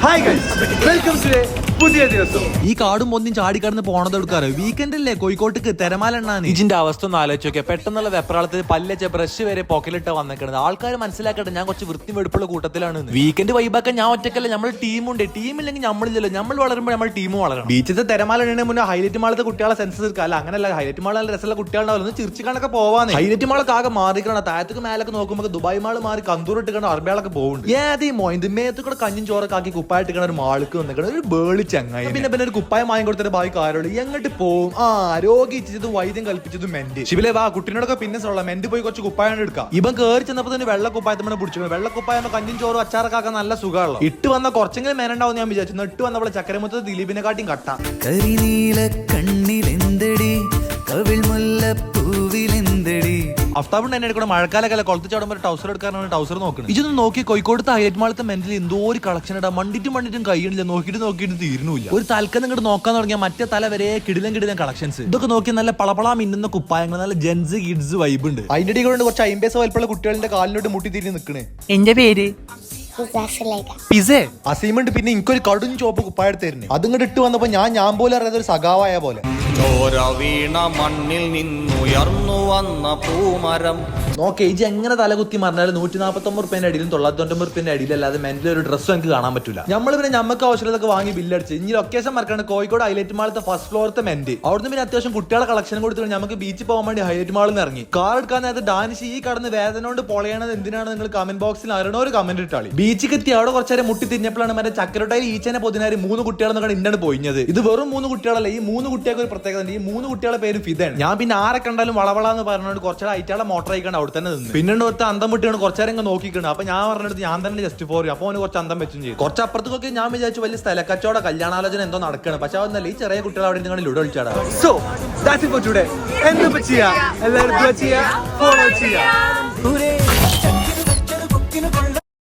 Hi guys, welcome to പുതിയ ദിവസം. ഈ കാടും ഒന്നും ചാടിക്കടന്ന് പോണത് എടുക്കാറ് വീക്കെൻഡ് അല്ലേ കോഴിക്കോട്ടേക്ക് തിരമാലെണ്ണാണ്. ഇതിന്റെ അവസ്ഥ ഒന്ന് ആലോചിച്ച് നോക്കിയാൽ പെട്ടെന്നുള്ള വെപ്രാളത്തിൽ പല്ലച്ച ബ്രഷ് വരെ പോക്കലിട്ട് വന്നിക്കുന്നത്. ആൾക്കാർ മനസ്സിലാക്കട്ടെ ഞാൻ കുറച്ച് വൃത്തി വെടുപ്പുള്ള കൂട്ടത്തിലാണ്. വീക്കെൻഡ് വൈബാക്കാൻ ഞാൻ ഒറ്റക്കല്ല, നമ്മൾ ടീമുണ്ട്. ടീമില്ലെങ്കിൽ നമ്മളില്ലല്ലോ, നമ്മൾ വളരുമ്പോൾ നമ്മൾ ടീം വളരണം. ബീച്ചിൽ തിരമാലെണ്ണ മുന്നേ ഹൈലൈറ്റ് മാളത്തെ കുട്ടികളെ സെൻസസ് എടുക്കുക. അല്ല അങ്ങനല്ല, ഹൈലൈറ്റ് മാൾ നല്ല രസമുള്ള കുട്ടികളുണ്ടാവില്ല, ഒന്ന് ചിരിച്ചിക്കാനൊക്കെ പോവാന്ന്. ഹൈലൈറ്റ് മാളൊക്കെ ആകെ മാറിക്കണം. താഴത്തേക്ക് മേലൊക്കെ നോക്കുമ്പോൾ ദുബായ് മാൾ മാറി കന്തൂർ ഇട്ടിക്കണം അറബികളൊക്കെ പോകുന്നുണ്ട്. ഏതീ മോയിന്റ് മേത്ത് കൂടെ കഞ്ഞും ചോറൊക്കെ ആക്കി കുപ്പായിട്ടിക്കണ ഒരു മാൾക്ക് വന്നിക്കണം ഒരു ബേളി ചങ്ങായി. പിന്നെ ഒരു കുപ്പായം വാങ്ങി കൊടുത്തിട്ട് ബാക്കി ആരോട് എങ്ങോട്ട് പോവും? രോഗിച്ചതും വൈദ്യം കൽപ്പിച്ചതും മെന്റ്. ശിവലെ വാ, കുട്ടീനോടൊക്കെ പിന്നെ സൊള്ള മെന്റ് പോയി കുറച്ച് കുപ്പായം എടുക്കാം. ഇവൻ കയറി ചെന്നപ്പോ തന്നെ വെള്ള കുപ്പായത്തമ്മനെ പിടിച്ചു. വെള്ള കുപ്പായം കഞ്ഞും ചോറും അച്ചാറൊക്കെ നല്ല സുഖമുള്ള. ഇട്ട് വന്ന കുറച്ചെങ്കിലും മേനുണ്ടാവും ഞാൻ വിചാരിച്ചു. ഇട്ട് വന്നപ്പോൾ ചക്കരമുറ്റത്ത് ദിലീപിനെ കാട്ടിയും കട്ട. അഫ്താബിന്റെ എന്നെ കൂടെ മഴക്കാലൊക്കെ കൊളത്ത് ചാടുമ്പോൾ ടൗസർ എടുക്കാനാണ് ടൗസർ നോക്കുന്നത്. ഇതൊന്നും നോക്കി കോഴിക്കോട് ഹൈലൈറ്റ് മാളത്തെ മെന്റിൽ എന്തോ ഒരു കളക്ഷൻ ഇടാം. മണ്ടിട്ടും കൈയിടില്ല, നോക്കിയിട്ട് തീരുന്നില്ല. ഒരു തൽക്കം ഇങ്ങോട്ട് നോക്കാൻ തുടങ്ങിയാൽ മറ്റേ തല വരെ കിടിലം കളക്ഷൻസ്. ഇതൊക്കെ നോക്കി നല്ല പളപള മിന്നുന്ന കുപ്പായങ്ങൾ, നല്ല ജെൻസ് കിഡ്സ് വൈബ് ഉണ്ട്. അതിന്റെ ഇടയിൽ കൊണ്ട് കുറച്ച് 50 വലുപ്പമുള്ള കുട്ടികളുടെ കാലിലോട്ട് മുട്ടി തിരിഞ്ഞ് നിൽക്കണേ. എന്റെ പേര് പിസേ അസീമുണ്ട്. പിന്നെ എനിക്കൊരു കടും ചോപ്പ് കുപ്പായം തരുന്നേ. അതിങ്ങോട്ട് ഇട്ട് വന്നപ്പോ ഞാൻ പോലും അറിയാതെ ഒരു സഖാവായ പോലെ. ചോര വീണ മണ്ണിൽ നിന്നുയർന്നു വന്ന പൂമരം. നോക്കേ ഇജ് എങ്ങനെ തലകുത്തി മറിഞ്ഞാലും 149 റുപ്യന്റെ അടിയിലും 990 റുപ്യന്റെ അടിയിലല്ലാതെ മെന്റിൽ ഒരു ഡ്രസ്സും എനിക്ക് കാണാൻ പറ്റില്ല. നമ്മൾ പിന്നെ നമുക്ക് ആവശ്യമുള്ളതൊക്കെ വാങ്ങി ബില്ലടിച്ച് ഇനി ലൊക്കേഷൻ മറക്കാണ് കോഴിക്കോട് ഹൈലൈറ്റ് മാളത്തെ ഫസ്റ്റ് ഫ്ലോറത്തെ മെന്റ്. അവിടുന്ന് പിന്നെ അത്യാവശ്യം കുട്ടികളെ കളക്ഷൻ കൊടുത്തു നമുക്ക് ബീച്ചിൽ പോകാൻ വേണ്ടി ഹൈലൈറ്റ് മാളിൽ നിന്ന് ഇറങ്ങി. കാർ എടുക്കാൻ നേരത്തെ ഡാനിഷ് ഈ കടന്ന് വേദന കൊണ്ട് പൊളയണത് എന്തിനാണ് നിങ്ങൾ കമന്റ് ബോക്സിൽ അറിയണ ഒരു കമന്റ് ഇട്ടാളി. ബീച്ചിൽ എത്തി അവിടെ കുറച്ചേരം മുട്ടി തിരിഞ്ഞപ്പോഴാണ് മറ്റേ ചക്കരട്ടായി ഈച്ചനെ പൊതിനാരി 3 കുട്ടികളെന്നൊക്കെ ഇന്നാണ് പോയിഞ്ഞത്. ഇത് വെറും 3 കുട്ടികളല്ല, ഈ 3 കുട്ടികൾക്ക് ഒരു പ്രത്യേകത. ഈ 3 കുട്ടികളെ പേര് ഫിദാണ്. ഞാൻ പിന്നെ ആരെ കണ്ടാലും വളവളാന്ന് പറഞ്ഞുകൊണ്ട് കുറച്ചേരം അയറ്റാളെ മോട്ടർ അയക്കാണ്ട് അവിടെ തന്നെ നിന്ന്. പിന്നെ ഒരുത്ത അന്തം വിട്ടാണ് കുറച്ചേരം നോക്കിക്കണം. അപ്പൊ ഞാൻ പറഞ്ഞെടുത്ത് ഞാൻ തന്നെ ജസ്റ്റ് ഫോർ അപ്പൊ അവന് കുറച്ച് അന്തം വെച്ചും ചെയ്യും. കുറച്ച് അപ്പുറത്തൊക്കെ ഞാൻ വിചാരിച്ചു വലിയ സ്ഥലക്കച്ചവട കല്യാണാലോചന എന്തോ നടക്കണം. പക്ഷെ അതൊന്നല്ല, ഈ ചെറിയ കുട്ടികൾ അവിടെ നിങ്ങൾ ലുഡോ കളിച്ചാടാ. So that's it for today. എന്താ ചെയ്യാ? എല്ലാവരും ഫോളോ ചെയ്യാ.